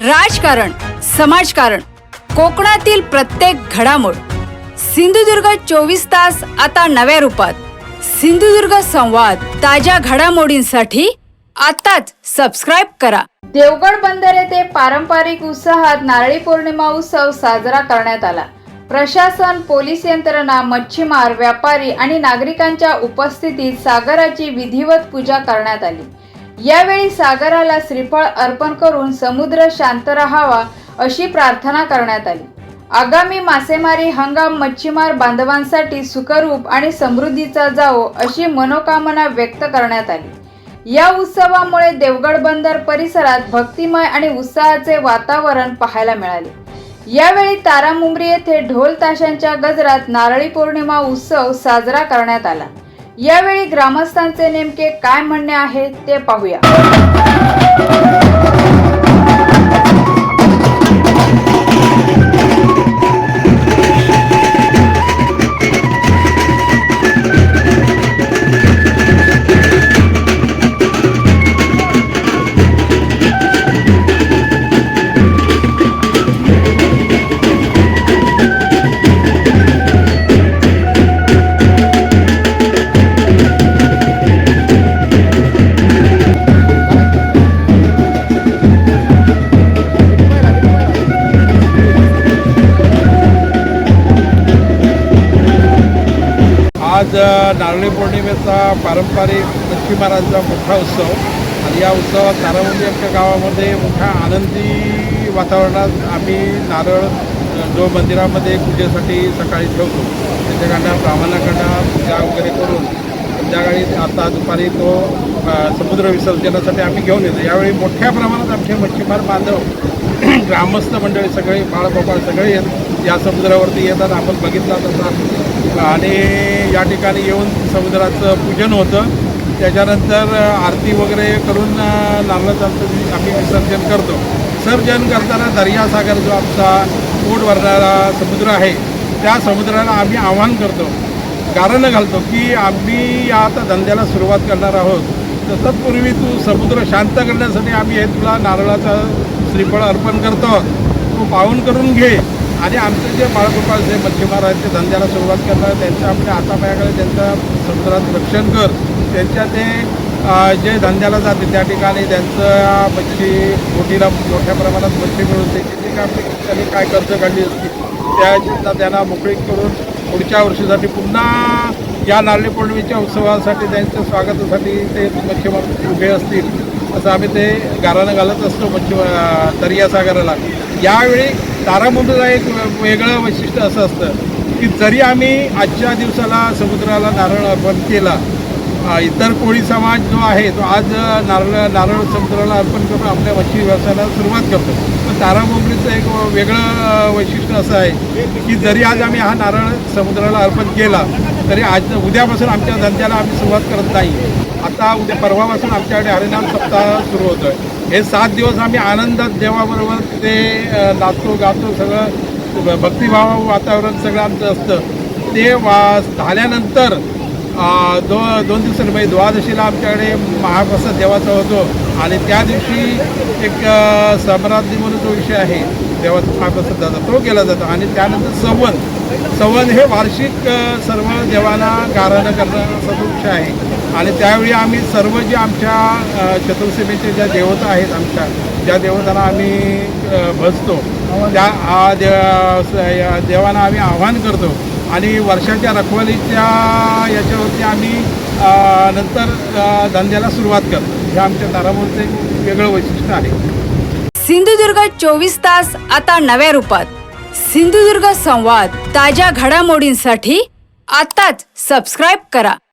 राजकारण, समाजकारण, कोकणातील प्रत्येक घडामोड. सिंधुदुर्ग 24 तास आता नव्या रूपात. सिंधुदुर्ग संवाद, ताज्या घडामोडींसाठी आताच सबस्क्राइब करा. देवगड बंदर येथे पारंपरिक उत्साहात नारळी पौर्णिमा उत्सव साजरा करण्यात आला. प्रशासन, पोलीस यंत्रणा, मच्छीमार, व्यापारी आणि नागरिकांच्या उपस्थितीत सागराची विधिवत पूजा करण्यात आली. यावेळी सागराला श्रीफळ अर्पण करून समुद्र शांत राहावा अशी प्रार्थना करण्यात आली. आगामी मासेमारी हंगाम मच्छीमार बांधवांसाठी सुखरूप आणि समृद्धीचा जावो अशी मनोकामना व्यक्त करण्यात आली. या उत्सवामुळे देवगड बंदर परिसरात भक्तिमय आणि उत्साहाचे वातावरण पाहायला मिळाले. यावेळी तारामुंबरी येथे ढोल ताशांच्या गजरात नारळी पौर्णिमा उत्सव साजरा करण्यात आला. यावेळी ग्रामस्थांचे नेमके काय म्हणणे आहे ते पाहूया. आज नारळी पौर्णिमेचा पारंपरिक मच्छीमारांचा मोठा उत्सव आणि या उत्सवात तारामुंबरी आमच्या गावामध्ये मोठ्या आनंदी वातावरणात आम्ही नारळ जो मंदिरामध्ये पूजेसाठी सकाळी ठेवतो त्याच्याकडनं ब्राह्मणाकडनं पूजा वगैरे करून संध्याकाळी आता दुपारी तो समुद्र विसर्जनासाठी आम्ही घेऊन येतो. यावेळी मोठ्या प्रमाणात आमचे मच्छीमार बांधव, ग्रामस्थ मंडळी सगळे, बाळगोपाळ सगळे या समुद्रावरती येतात. आपण बघितला तसा आणि या ठिकाणी येऊन समुद्राचं पूजन होतं. त्याच्यानंतर आरती वगैरे करून नारळाचं आम्ही विसर्जन करतो. विसर्जन करताना दर्यासागर जो आमचा पोट भरणारा समुद्र आहे त्या समुद्राला आम्ही आवाहन करतो, गारणं घालतो की आम्ही या आता धंद्याला सुरुवात करणार आहोत. तर तत्पूर्वी तू समुद्र शांत करण्यासाठी आम्ही हे तुला नारळाचा श्रीफळ अर्पण करतो, तू पाहून करून घे. आणि आमचे जे बाळगोपाळ जे मच्छीमार आहेत ते धंद्याला सुरुवात करणार, त्यांच्या आपल्या हातापायाकडे त्यांचं समुद्रात रक्षण कर. त्यांच्या ते जे धंद्याला जाते त्या ठिकाणी त्यांचं मच्छी बोटीला मोठ्या प्रमाणात मच्छी मिळून त्याची त्यांनी काय कर्ज काढली असती त्या त्यांना मोकळीक करून पुढच्या वर्षीसाठी पुन्हा या नारळी पौर्णिमेच्या उत्सवासाठी त्यांच्या स्वागतासाठी ते मच्छीमार उभे असतील असं आम्ही ते गारानं घालत असतो दर्यासागराला. यावेळी तारामुंबरीला एक वेगळं वैशिष्ट्य असं असतं की जरी आम्ही आजच्या दिवसाला समुद्राला नारळ अर्पण केला, इतर कोळी समाज जो आहे तो आज नारळ समुद्राला अर्पण करून आपल्या मच्छी व्यवसायाला सुरुवात करतो. पण तारामुंबरीचं एक वेगळं वैशिष्ट्य असं आहे की जरी आज आम्ही हा नारळ समुद्राला अर्पण केला तरी आज उद्यापासून आमच्या धंद्याला आम्ही सुरुवात करत नाही. आता उद्या परवापासून आमच्याकडे हरिनाम सप्ताह सुरू होतो आहे. हे 7 दिवस आम्ही आनंदात देवाबरोबर ते नाचतो गातो, सगळं भक्तिभाव वातावरण सगळं आमचं असतं. ते झाल्यानंतर दोन दिवसांनी म्हणजे द्वादशीला आमच्याकडे महाप्रसाद देवाचा होतो आणि त्या दिवशी एक समराज्ञी म्हणून जो विषय आहे देवाचा महाप्रसाद जातो तो केला जातो. आणि त्यानंतर सवन हे वार्षिक सर्व देवांना गाराणं करणं असा तो विषय आहे. आणि त्यावेळी आम्ही सर्व जे आमच्या चतुर्सीमेचे ज्या देवता आहेत, आमच्या ज्या देवतांना आम्ही भजतो त्या देवांना आम्ही आवाहन करतो आणि वर्षाच्या रखवालीच्या याच्यावरती आम्ही नंतर धंद्याला सुरुवात करतो. हे आमच्या तारामुंबरीचं वेगळं वैशिष्ट्य आहे. सिंधुदुर्ग 24 तास आता नव्या रूपात. सिंधुदुर्ग संवाद, ताज्या घडामोडींसाठी आताच सबस्क्राइब करा.